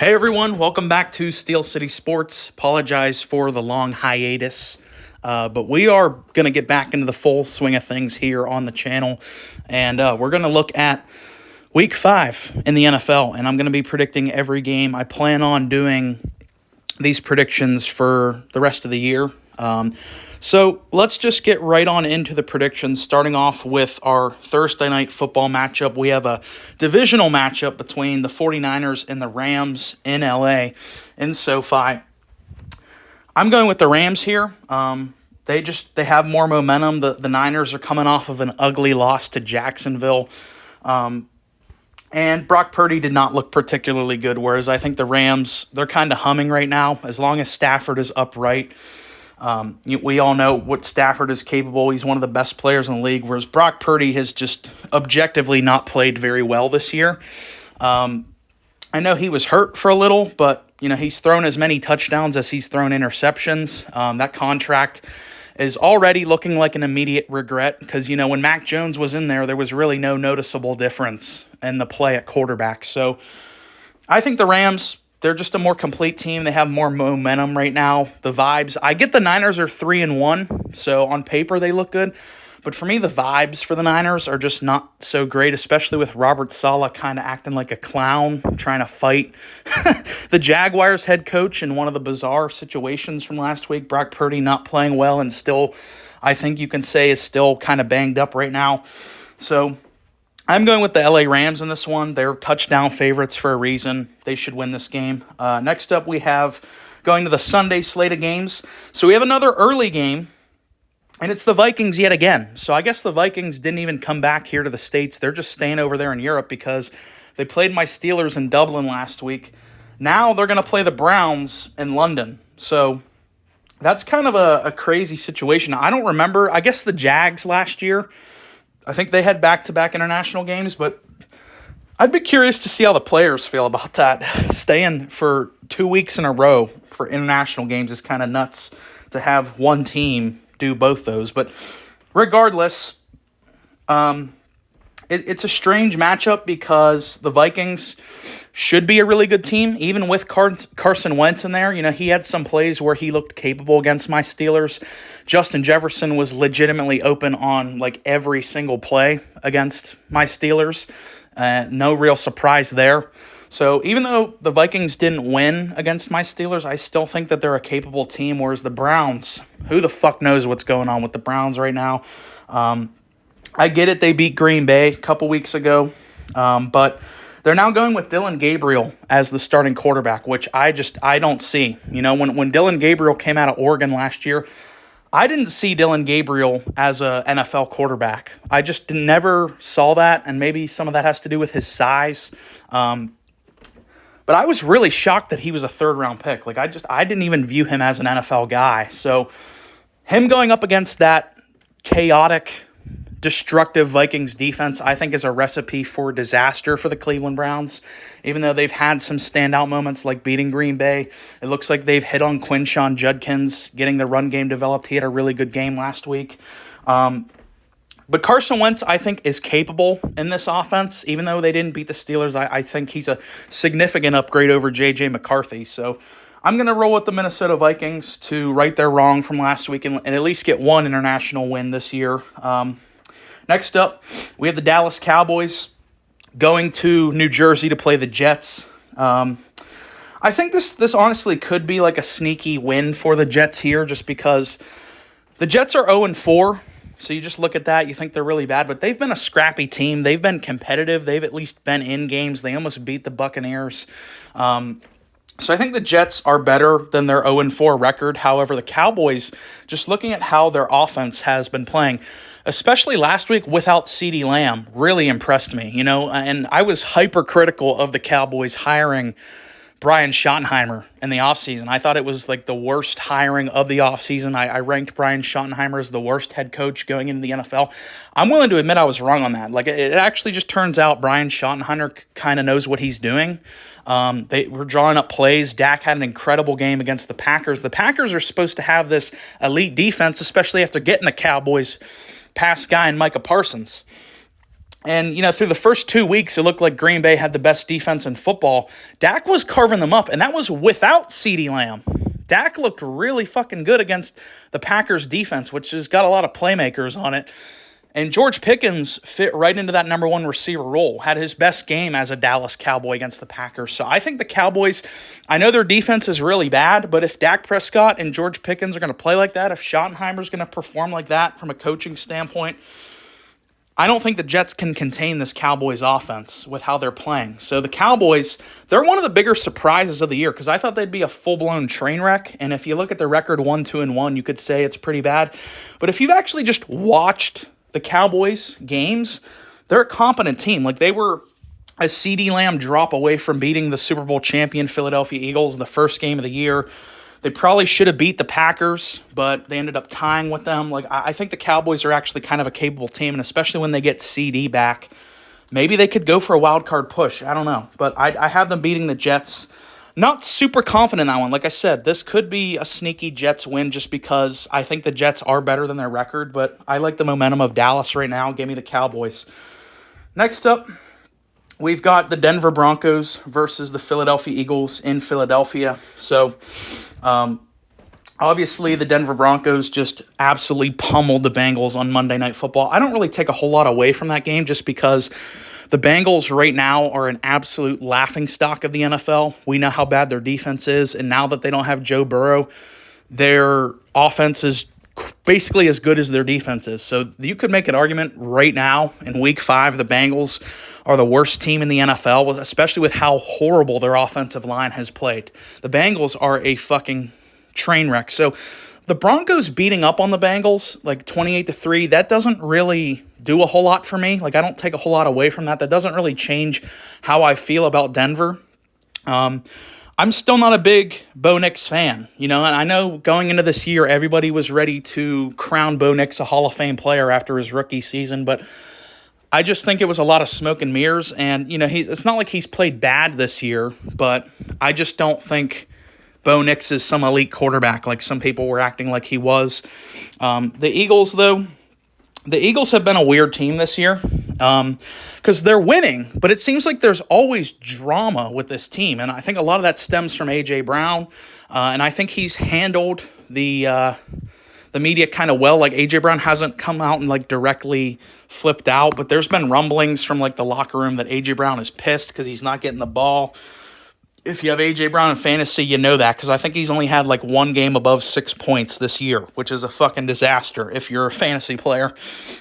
Hey everyone, welcome back to Steel City Sports. Apologize for the long hiatus, but we are going to get back into the full swing of things here on the channel, and we're going to look at Week 5 in the NFL, and I'm going to be predicting every game. I plan on doing these predictions for the rest of the year. So let's just get right on into the predictions, starting off with our Thursday night football matchup. We have a divisional matchup between the 49ers and the Rams in LA in SoFi. I'm going with the Rams here. They have more momentum. The Niners are coming off of an ugly loss to Jacksonville. And Brock Purdy did not look particularly good, whereas I think the Rams, they're kind of humming right now. As long as Stafford is upright, we all know what Stafford is capable. He's one of the best players in the league, whereas Brock Purdy has just objectively not played very well this year. I know he was hurt for a little, but he's thrown as many touchdowns as he's thrown interceptions. That contract is already looking like an immediate regret because, when Mac Jones was in there was really no noticeable difference in the play at quarterback. So I think the Rams, they're just a more complete team. They have more momentum right now. The vibes, I get the Niners are 3-1, so on paper they look good. But for me, the vibes for the Niners are just not so great, especially with Robert Saleh kind of acting like a clown, trying to fight the Jaguars head coach in one of the bizarre situations from last week. Brock Purdy not playing well and still, I think you can say, is still kind of banged up right now. So I'm going with the LA Rams in this one. They're touchdown favorites for a reason. They should win this game. Next up, we have going to the Sunday slate of games. So we have another early game, and it's the Vikings yet again. So I guess the Vikings didn't even come back here to the States. They're just staying over there in Europe because they played my Steelers in Dublin last week. Now they're going to play the Browns in London. So that's kind of a crazy situation. I don't remember. I guess the Jags last year, I think they had back-to-back international games, but I'd be curious to see how the players feel about that. Staying for 2 weeks in a row for international games is kind of nuts to have one team do both those. But regardless, it's a strange matchup because the Vikings should be a really good team, even with Carson Wentz in there. He had some plays where he looked capable against my Steelers. Justin Jefferson was legitimately open on every single play against my Steelers. No real surprise there. So even though the Vikings didn't win against my Steelers, I still think that they're a capable team, whereas the Browns, who the fuck knows what's going on with the Browns right now. I get it, they beat Green Bay a couple weeks ago, but they're now going with Dillon Gabriel as the starting quarterback, which I don't see. When Dillon Gabriel came out of Oregon last year, I didn't see Dillon Gabriel as a NFL quarterback. I just never saw that, and maybe some of that has to do with his size. But I was really shocked that he was a third-round pick. I didn't even view him as an NFL guy. So him going up against that chaotic, destructive Vikings defense, I think, is a recipe for disaster for the Cleveland Browns. Even though they've had some standout moments like beating Green Bay, it looks like they've hit on Quinshon Judkins, getting the run game developed. He had a really good game last week. But Carson Wentz, I think, is capable in this offense. Even though they didn't beat the Steelers, I think he's a significant upgrade over J.J. McCarthy. So I'm going to roll with the Minnesota Vikings to right their wrong from last week and at least get one international win this year. Next up, we have the Dallas Cowboys going to New Jersey to play the Jets. I think this honestly could be a sneaky win for the Jets here just because the Jets are 0-4. So you just look at that, you think they're really bad, but they've been a scrappy team. They've been competitive. They've at least been in games. They almost beat the Buccaneers. So I think the Jets are better than their 0-4 record. However, the Cowboys, just looking at how their offense has been playing, especially last week without CeeDee Lamb, really impressed me. And I was hypercritical of the Cowboys hiring Brian Schottenheimer in the offseason. I thought it was the worst hiring of the offseason. I ranked Brian Schottenheimer as the worst head coach going into the NFL. I'm willing to admit I was wrong on that. It actually just turns out Brian Schottenheimer kind of knows what he's doing. They were drawing up plays. Dak had an incredible game against the Packers. The Packers are supposed to have this elite defense, especially after getting the Cowboys past guy and Micah Parsons. And, through the first 2 weeks, it looked like Green Bay had the best defense in football. Dak was carving them up, and that was without CeeDee Lamb. Dak looked really fucking good against the Packers defense, which has got a lot of playmakers on it. And George Pickens fit right into that number one receiver role, had his best game as a Dallas Cowboy against the Packers. So I think the Cowboys, I know their defense is really bad, but if Dak Prescott and George Pickens are going to play like that, if Schottenheimer's going to perform like that from a coaching standpoint, I don't think the Jets can contain this Cowboys offense with how they're playing. So the Cowboys, they're one of the bigger surprises of the year because I thought they'd be a full-blown train wreck. And if you look at the record 1-2-1, you could say it's pretty bad. But if you've actually just watched the Cowboys games, they're a competent team. Like, they were a CeeDee Lamb drop away from beating the Super Bowl champion Philadelphia Eagles in the first game of the year. They probably should have beat the Packers, but they ended up tying with them. Like, I think the Cowboys are actually kind of a capable team, and especially when they get CD back, maybe they could go for a wild card push. I don't know, but I have them beating the Jets. Not super confident in that one. Like I said, this could be a sneaky Jets win just because I think the Jets are better than their record, but I like the momentum of Dallas right now. Give me the Cowboys. Next up, we've got the Denver Broncos versus the Philadelphia Eagles in Philadelphia. So, obviously, the Denver Broncos just absolutely pummeled the Bengals on Monday Night Football. I don't really take a whole lot away from that game just because the Bengals right now are an absolute laughingstock of the NFL. We know how bad their defense is, and now that they don't have Joe Burrow, their offense is basically as good as their defense is. So you could make an argument right now in Week 5, the Bengals are the worst team in the NFL, especially with how horrible their offensive line has played. The Bengals are a fucking train wreck. So the Broncos beating up on the Bengals, like 28-3, that doesn't really do a whole lot for me. Like, I don't take a whole lot away from that. That doesn't really change how I feel about Denver. I'm still not a big Bo Nix fan, and I know going into this year, everybody was ready to crown Bo Nix a Hall of Fame player after his rookie season, but I just think it was a lot of smoke and mirrors, and, it's not like he's played bad this year, but I just don't think Bo Nix is some elite quarterback like some people were acting like he was. The Eagles, though, the Eagles have been a weird team this year because they're winning, but it seems like there's always drama with this team, and I think a lot of that stems from A.J. Brown, and I think he's handled the media kind of well. Like, A.J. Brown hasn't come out and, like, directly flipped out, but there's been rumblings from, like, the locker room that A.J. Brown is pissed because he's not getting the ball. If you have A.J. Brown in fantasy, you know that, because I think he's only had like one game above 6 points this year, which is a fucking disaster if you're a fantasy player.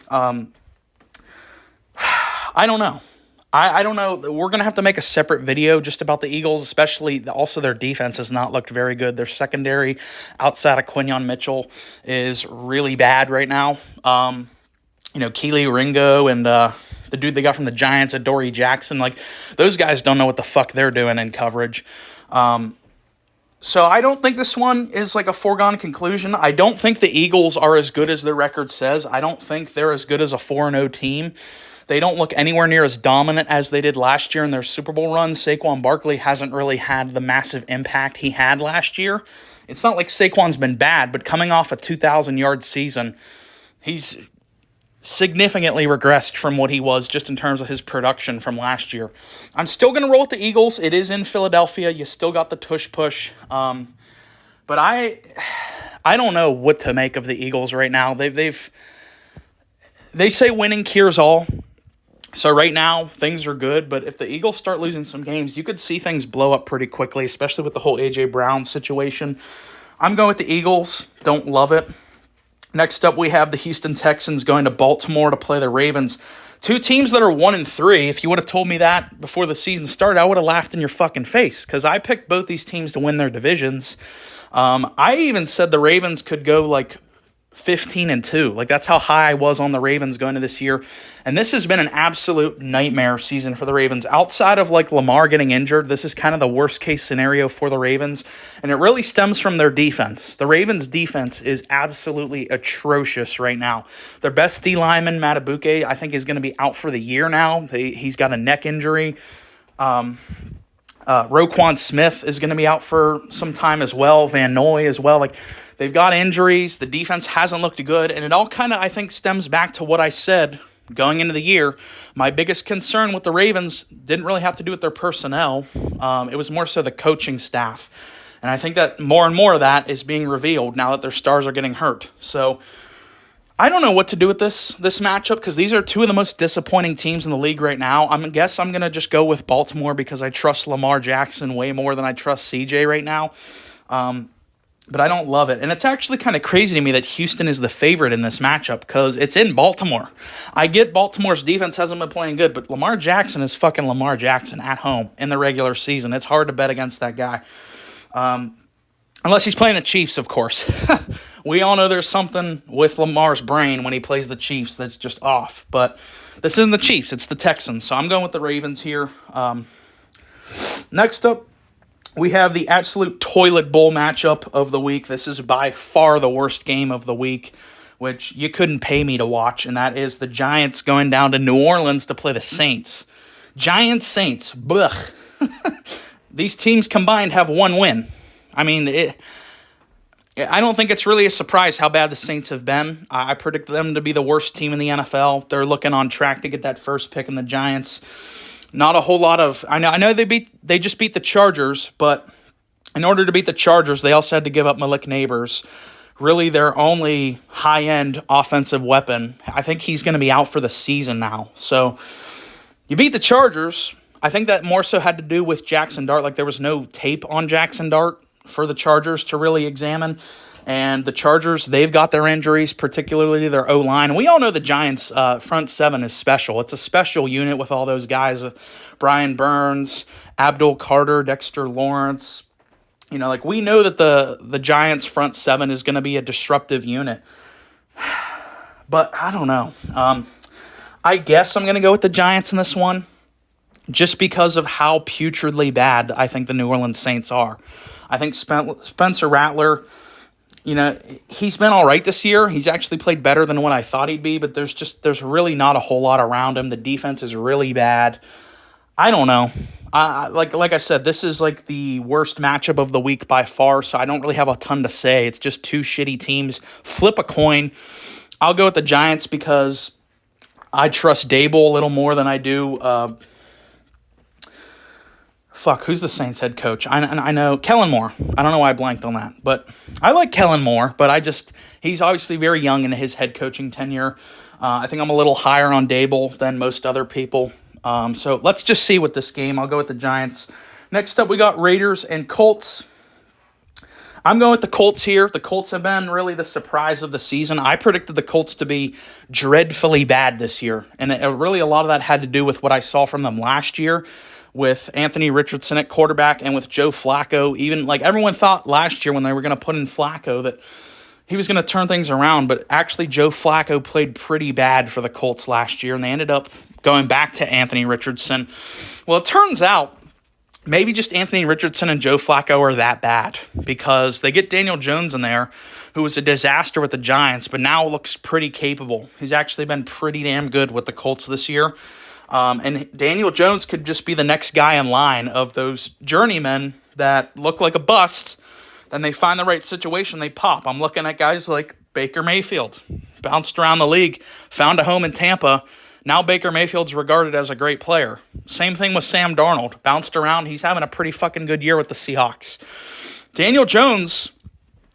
I don't know. I don't know. We're going to have to make a separate video just about the Eagles, especially also their defense has not looked very good. Their secondary outside of Quinyon Mitchell is really bad right now. Keely Ringo and the dude they got from the Giants, Adoree Jackson, like, those guys don't know what the fuck they're doing in coverage. So I don't think this one is like a foregone conclusion. I don't think the Eagles are as good as their record says. I don't think they're as good as a 4-0 team. They don't look anywhere near as dominant as they did last year in their Super Bowl run. Saquon Barkley hasn't really had the massive impact he had last year. It's not like Saquon's been bad, but coming off a 2,000-yard season, he's significantly regressed from what he was just in terms of his production from last year. I'm still going to roll with the Eagles. It is in Philadelphia. You still got the tush push. But I don't know what to make of the Eagles right now. They say winning cures all. So right now, things are good, but if the Eagles start losing some games, you could see things blow up pretty quickly, especially with the whole A.J. Brown situation. I'm going with the Eagles. Don't love it. Next up, we have the Houston Texans going to Baltimore to play the Ravens. Two teams that are 1-3. If you would have told me that before the season started, I would have laughed in your fucking face because I picked both these teams to win their divisions. I even said the Ravens could go like 15-2. Like, that's how high I was on the Ravens going into this year. And this has been an absolute nightmare season for the Ravens. Outside of like Lamar getting injured, this is kind of the worst case scenario for the Ravens. And it really stems from their defense. The Ravens defense is absolutely atrocious right now. Their best D lineman, Matabuke, I think is going to be out for the year now. He's got a neck injury. Roquan Smith is going to be out for some time as well. Van Noy as well. Like, they've got injuries. The defense hasn't looked good. And it all kind of, I think, stems back to what I said going into the year, my biggest concern with the Ravens didn't really have to do with their personnel. It was more so the coaching staff. And I think that more and more of that is being revealed now that their stars are getting hurt. So I don't know what to do with this matchup because these are two of the most disappointing teams in the league right now. I guess I'm going to just go with Baltimore because I trust Lamar Jackson way more than I trust CJ right now. But I don't love it. And it's actually kind of crazy to me that Houston is the favorite in this matchup because it's in Baltimore. I get Baltimore's defense hasn't been playing good, but Lamar Jackson is fucking Lamar Jackson at home in the regular season. It's hard to bet against that guy. Unless he's playing the Chiefs, of course. We all know there's something with Lamar's brain when he plays the Chiefs that's just off. But this isn't the Chiefs, it's the Texans. So I'm going with the Ravens here. Next up, we have the absolute toilet bowl matchup of the week. This is by far the worst game of the week, which you couldn't pay me to watch, and that is the Giants going down to New Orleans to play the Saints. Giants-Saints, blech. These teams combined have one win. I mean, I don't think it's really a surprise how bad the Saints have been. I predict them to be the worst team in the NFL. They're looking on track to get that first pick in the Giants. Not a whole lot of... I know they just beat the Chargers, but in order to beat the Chargers, they also had to give up Malik Neighbors, really their only high-end offensive weapon. I think he's going to be out for the season now. So you beat the Chargers. I think that more so had to do with Jackson Dart. Like there was no tape on Jackson Dart for the Chargers to really examine. And the Chargers, they've got their injuries, particularly their O-line. And we all know the Giants' front seven is special. It's a special unit with all those guys, with Brian Burns, Abdul Carter, Dexter Lawrence. You know, like we know that the Giants' front seven is going to be a disruptive unit. But I don't know. I guess I'm going to go with the Giants in this one, just because of how putridly bad I think the New Orleans Saints are. I think Spencer Rattler, you know, he's been all right this year. He's actually played better than what I thought he'd be, but there's really not a whole lot around him. The defense is really bad. I don't know. Like I said, this is like the worst matchup of the week by far, so I don't really have a ton to say. It's just two shitty teams. Flip a coin. I'll go with the Giants because I trust Dable a little more than I do... who's the Saints head coach? I know Kellen Moore. I don't know why I blanked on that, but I like Kellen Moore, but he's obviously very young in his head coaching tenure. I think I'm a little higher on Dable than most other people. So let's just see with this game. I'll go with the Giants. Next up, we got Raiders and Colts. I'm going with the Colts here. The Colts have been really the surprise of the season. I predicted the Colts to be dreadfully bad this year, and really a lot of that had to do with what I saw from them last year, with Anthony Richardson at quarterback and with Joe Flacco. Even like everyone thought last year when they were going to put in Flacco that he was going to turn things around, but actually Joe Flacco played pretty bad for the Colts last year, and they ended up going back to Anthony Richardson. Well, it turns out maybe just Anthony Richardson and Joe Flacco are that bad because they get Daniel Jones in there, who was a disaster with the Giants, but now looks pretty capable. He's actually been pretty damn good with the Colts this year. And Daniel Jones could just be the next guy in line of those journeymen that look like a bust. Then they find the right situation, they pop. I'm looking at guys like Baker Mayfield. Bounced around the league, found a home in Tampa. Now Baker Mayfield's regarded as a great player. Same thing with Sam Darnold. Bounced around. He's having a pretty fucking good year with the Seahawks. Daniel Jones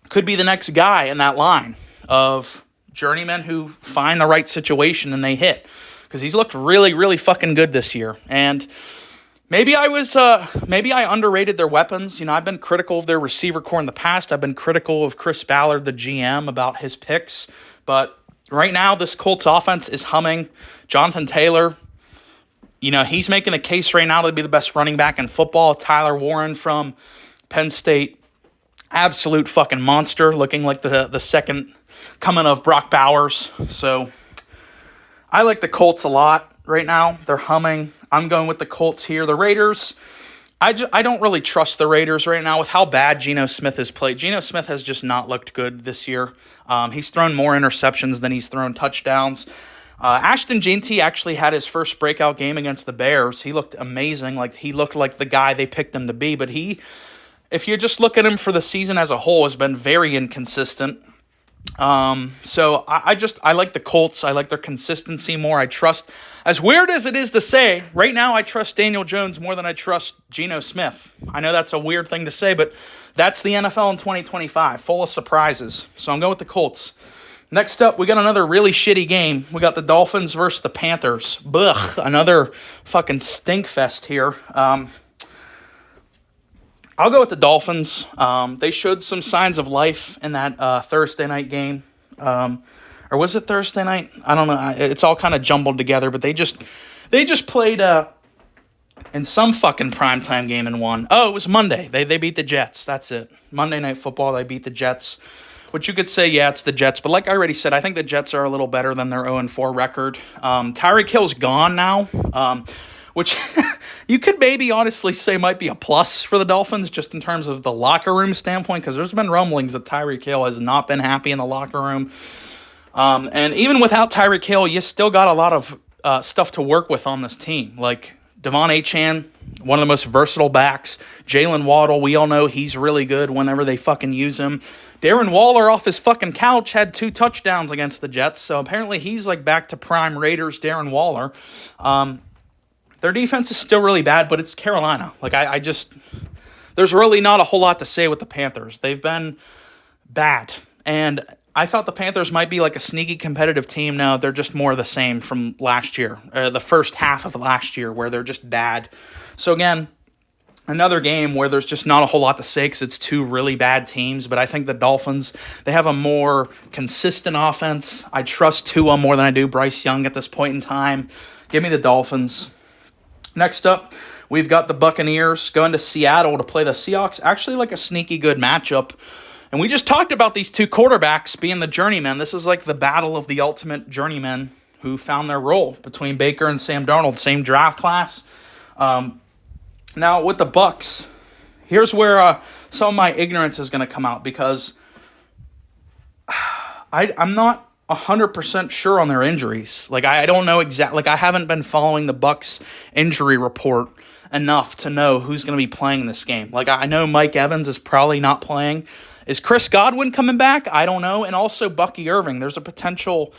could be the next guy in that line of journeymen who find the right situation and they hit. Because he's looked really, really fucking good this year. And maybe I underrated their weapons. You know, I've been critical of their receiver core in the past. I've been critical of Chris Ballard, the GM, about his picks. But right now, this Colts offense is humming. Jonathan Taylor, you know, he's making a case right now to be the best running back in football. Tyler Warren from Penn State, absolute fucking monster, looking like the second coming of Brock Bowers. So I like the Colts a lot right now. They're humming. I'm going with the Colts here. The Raiders, I don't really trust the Raiders right now with how bad Geno Smith has played. Geno Smith has just not looked good this year. He's thrown more interceptions than he's thrown touchdowns. Ashton Jeanty actually had his first breakout game against the Bears. He looked amazing. Like he looked like the guy they picked him to be. But if you just look at him for the season as a whole, has been very inconsistent. So I like the Colts. I like their consistency more. I trust, as weird as it is to say, right now I trust Daniel Jones more than I trust Geno Smith. I know that's a weird thing to say, but that's the NFL in 2025, full of surprises. So I'm going with the Colts. Next up, we got another really shitty game. We got the Dolphins versus the Panthers. Blech, another fucking stink fest here. I'll go with the Dolphins. They showed some signs of life in that Thursday night game. Or was it Thursday night? I don't know. It's all kind of jumbled together, but they just played in some fucking primetime game and won. Oh, it was Monday. They beat the Jets. That's it. Monday Night Football, they beat the Jets. Which you could say, yeah, it's the Jets. But like I already said, I think the Jets are a little better than their 0-4 record. Tyreek Hill's gone now, which you could maybe honestly say might be a plus for the Dolphins just in terms of the locker room standpoint, because there's been rumblings that Tyreek Hill has not been happy in the locker room. And even without Tyreek Hill, you still got a lot of stuff to work with on this team. Like Devon Achane, one of the most versatile backs. Jalen Waddle, we all know he's really good whenever they fucking use him. Darren Waller off his fucking couch had 2 touchdowns against the Jets, so apparently he's like back to prime Raiders Darren Waller. Their defense is still really bad, but it's Carolina. Like I just, there's really not a whole lot to say with the Panthers. They've been bad, and I thought the Panthers might be like a sneaky competitive team. Now they're just more of the same from last year, the first half of last year, where they're just bad. So again, another game where there's just not a whole lot to say because it's 2 really bad teams. But I think the Dolphins, they have a more consistent offense. I trust Tua more than I do Bryce Young at this point in time. Give me the Dolphins. Next up, we've got the Buccaneers going to Seattle to play the Seahawks. Actually like a sneaky good matchup. And we just talked about these 2 quarterbacks being the journeymen. This is like the battle of the ultimate journeymen who found their role between Baker and Sam Darnold. Same draft class. Now, with the Bucks, here's where some of my ignorance is going to come out, because I'm not 100% sure on their injuries. Like, I don't know exactly. Like, I haven't been following the Bucks injury report enough to know who's going to be playing this game. Like, I know Mike Evans is probably not playing. Is Chris Godwin coming back? I don't know. And also Bucky Irving. There's a potential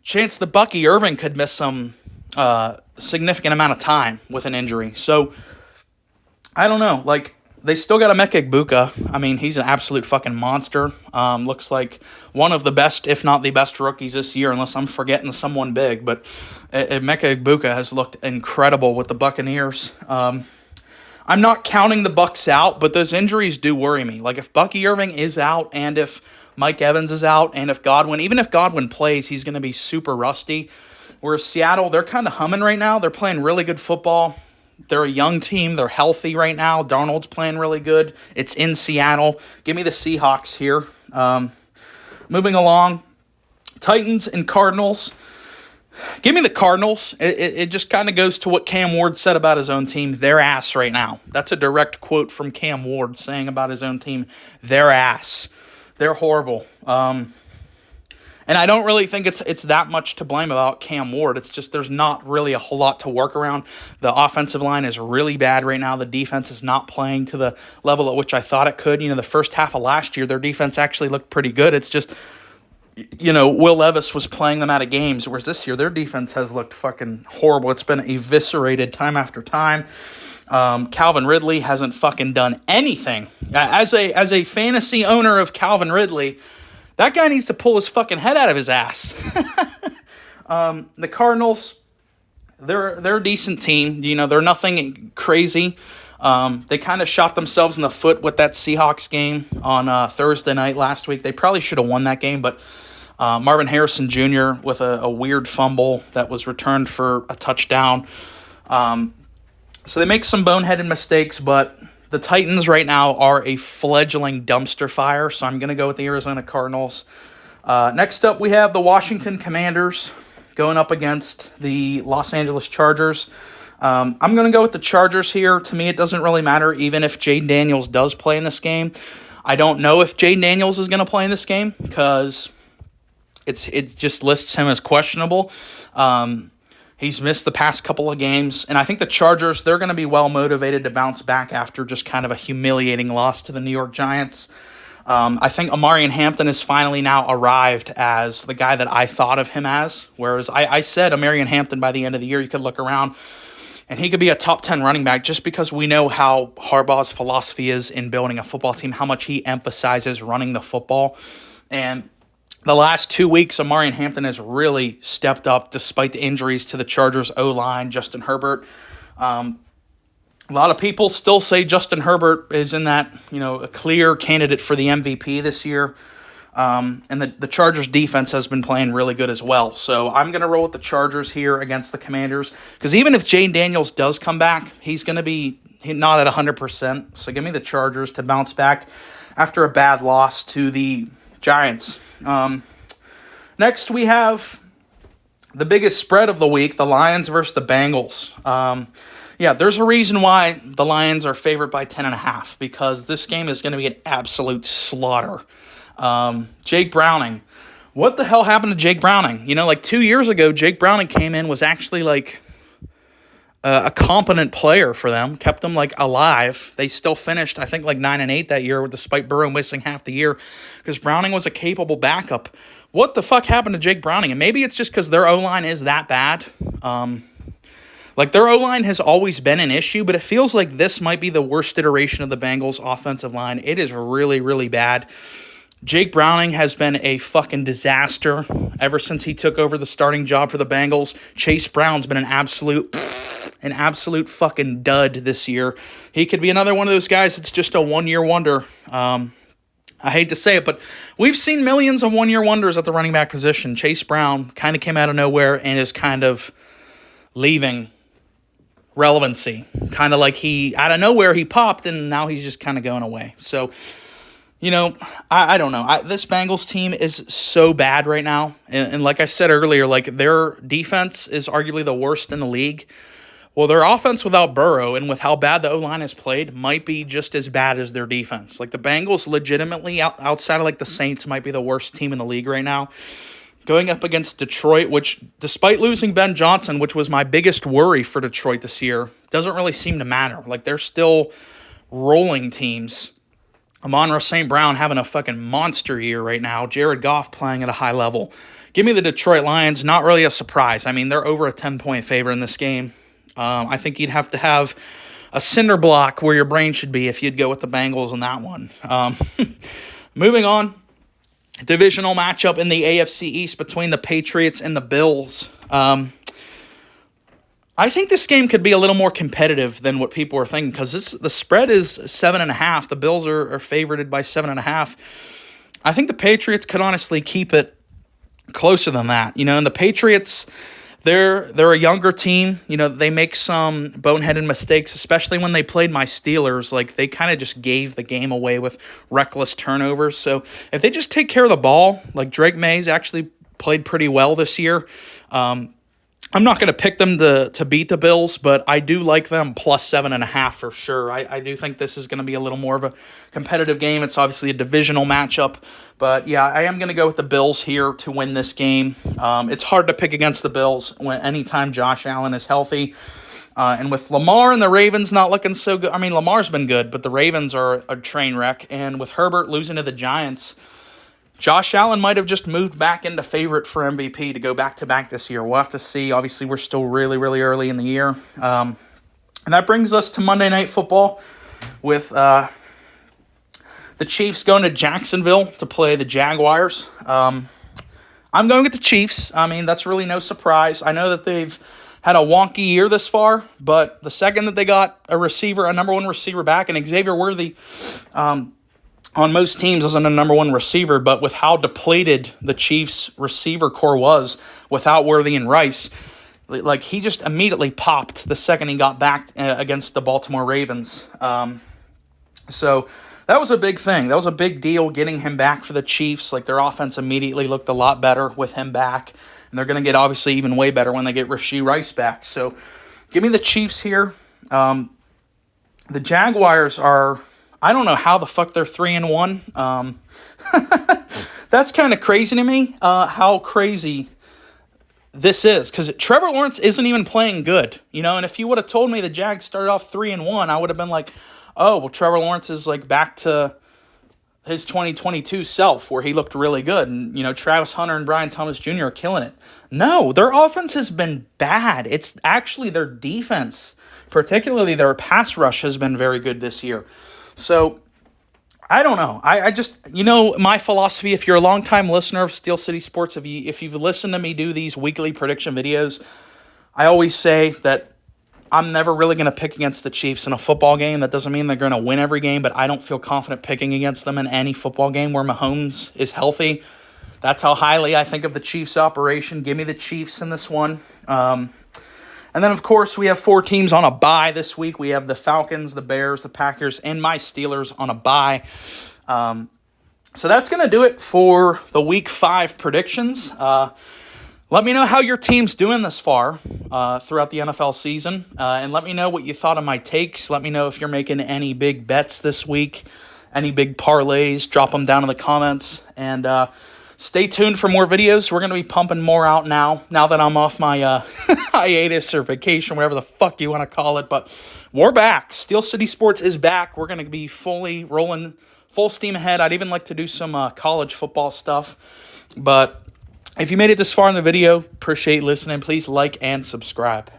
chance that Bucky Irving could miss some significant amount of time with an injury. So, I don't know. Like, they still got Emeka Egbuka. I mean, he's an absolute fucking monster. Looks like one of the best, if not the best, rookies this year, unless I'm forgetting someone big. But Emeka Egbuka has looked incredible with the Buccaneers. I'm not counting the Bucs out, but those injuries do worry me. Like, if Bucky Irving is out, and if Mike Evans is out, and if Godwin, even if Godwin plays, he's going to be super rusty. Whereas Seattle, they're kind of humming right now. They're playing really good football. They're a young team. They're healthy right now. Darnold's playing really good. It's in Seattle. Give me the Seahawks here. Moving along, Titans and Cardinals. Give me the Cardinals. It just kind of goes to what Cam Ward said about his own team. They're ass right now. That's a direct quote from Cam Ward saying about his own team. They're ass. They're horrible. And I don't really think it's that much to blame about Cam Ward. It's just there's not really a whole lot to work around. The offensive line is really bad right now. The defense is not playing to the level at which I thought it could. You know, the first half of last year, their defense actually looked pretty good. It's just, you know, Will Levis was playing them out of games, whereas this year their defense has looked fucking horrible. It's been eviscerated time after time. Calvin Ridley hasn't fucking done anything. As a fantasy owner of Calvin Ridley, that guy needs to pull his fucking head out of his ass. The Cardinals, they're a decent team. You know, they're nothing crazy. They kind of shot themselves in the foot with that Seahawks game on Thursday night last week. They probably should have won that game, but Marvin Harrison Jr. with a weird fumble that was returned for a touchdown. So they make some boneheaded mistakes, but the Titans right now are a fledgling dumpster fire, so I'm going to go with the Arizona Cardinals. Next up, we have the Washington Commanders going up against the Los Angeles Chargers. I'm going to go with the Chargers here. To me, it doesn't really matter, even if Jayden Daniels does play in this game. I don't know if Jayden Daniels is going to play in this game because it just lists him as questionable. He's missed the past couple of games, and I think the Chargers, they're going to be well motivated to bounce back after just kind of a humiliating loss to the New York Giants. I think Amarian Hampton has finally now arrived as the guy that I thought of him as. Whereas I said Amarian Hampton by the end of the year, you could look around and he could be a top 10 running back just because we know how Harbaugh's philosophy is in building a football team, how much he emphasizes running the football. And the last 2 weeks, Amarian Hampton has really stepped up despite the injuries to the Chargers O-line, Justin Herbert. A lot of people still say Justin Herbert is in that, a clear candidate for the MVP this year. And the Chargers defense has been playing really good as well. So I'm going to roll with the Chargers here against the Commanders. Because even if Jane Daniels does come back, he's going to be not at 100%. So give me the Chargers to bounce back after a bad loss to the Giants. Next, we have the biggest spread of the week, the Lions versus the Bengals. There's a reason why the Lions are favored by 10.5, because this game is going to be an absolute slaughter. Jake Browning. What the hell happened to Jake Browning? 2 years ago, Jake Browning came in, was actually a competent player for them, kept them alive. They still finished, I think, 9-8 that year, despite Burrow missing half the year, because Browning was a capable backup. What the fuck happened to Jake Browning? And maybe it's just because their O-line is that bad. Their O-line has always been an issue, but it feels like this might be the worst iteration of the Bengals' offensive line. It is really, really bad. Jake Browning has been a fucking disaster ever since he took over the starting job for the Bengals. Chase Brown's been an absolute fucking dud this year. He could be another one of those guys that's just a one-year wonder. I hate to say it, but we've seen millions of one-year wonders at the running back position. Chase Brown kind of came out of nowhere and is kind of leaving relevancy. Kind of like he, out of nowhere, he popped, and now he's just kind of going away. So, I don't know. This Bengals team is so bad right now. And like I said earlier, their defense is arguably the worst in the league. Well, their offense without Burrow and with how bad the O-line has played might be just as bad as their defense. The Bengals legitimately, outside of the Saints, might be the worst team in the league right now. Going up against Detroit, which, despite losing Ben Johnson, which was my biggest worry for Detroit this year, doesn't really seem to matter. They're still rolling teams. Amon-Ra St. Brown having a fucking monster year right now. Jared Goff playing at a high level. Give me the Detroit Lions. Not really a surprise. I mean, they're over a 10-point favorite in this game. I think you'd have to have a cinder block where your brain should be if you'd go with the Bengals on that one. Moving on. Divisional matchup in the AFC East between the Patriots and the Bills. I think this game could be a little more competitive than what people are thinking, because the spread is 7.5. The Bills are favored by 7.5. I think the Patriots could honestly keep it closer than that. And the Patriots, they're a younger team. They make some boneheaded mistakes, especially when they played my Steelers. They kind of just gave the game away with reckless turnovers. So if they just take care of the ball, Drake Mays actually played pretty well this year. I'm not going to pick them to beat the Bills, but I do like them plus 7.5 for sure. I do think this is going to be a little more of a competitive game. It's obviously a divisional matchup, but yeah, I am going to go with the Bills here to win this game. It's hard to pick against the Bills anytime Josh Allen is healthy. And with Lamar and the Ravens not looking so good, I mean, Lamar's been good, but the Ravens are a train wreck. And with Herbert losing to the Giants, Josh Allen might have just moved back into favorite for MVP to go back-to-back this year. We'll have to see. Obviously, we're still really, really early in the year. And that brings us to Monday Night Football with the Chiefs going to Jacksonville to play the Jaguars. I'm going with the Chiefs. I mean, that's really no surprise. I know that they've had a wonky year this far, but the second that they got a number one receiver back, and Xavier Worthy, on most teams isn't a number one receiver, but with how depleted the Chiefs receiver core was without Worthy and Rice, he just immediately popped the second he got back against the Baltimore Ravens. So that was a big thing. That was a big deal getting him back for the Chiefs. Their offense immediately looked a lot better with him back, and they're going to get obviously even way better when they get Rashee Rice back. So give me the Chiefs here. The Jaguars are, I don't know how the fuck they're 3-1. That's kind of crazy to me, how crazy this is. Because Trevor Lawrence isn't even playing good. And if you would have told me the Jags started off 3-1, I would have been like, oh, well, Trevor Lawrence is back to his 2022 self where he looked really good and, Travis Hunter and Brian Thomas Jr. are killing it. No, their offense has been bad. It's actually their defense, particularly their pass rush, has been very good this year. So I don't know. I just, my philosophy, if you're a longtime listener of Steel City Sports, if you've listened to me do these weekly prediction videos, I always say that I'm never really going to pick against the Chiefs in a football game. That doesn't mean they're going to win every game, but I don't feel confident picking against them in any football game where Mahomes is healthy. That's how highly I think of the Chiefs operation. Give me the Chiefs in this one. And then, of course, we have 4 teams on a bye this week. We have the Falcons, the Bears, the Packers, and my Steelers on a bye. So that's going to do it for the Week 5 predictions. Let me know how your team's doing this far throughout the NFL season, and let me know what you thought of my takes. Let me know if you're making any big bets this week, any big parlays. Drop them down in the comments, and stay tuned for more videos. We're going to be pumping more out now that I'm off my hiatus or vacation, whatever the fuck you want to call it, but we're back. Steel City Sports is back. We're going to be fully rolling, full steam ahead. I'd even like to do some college football stuff, but if you made it this far in the video, appreciate listening. Please like and subscribe.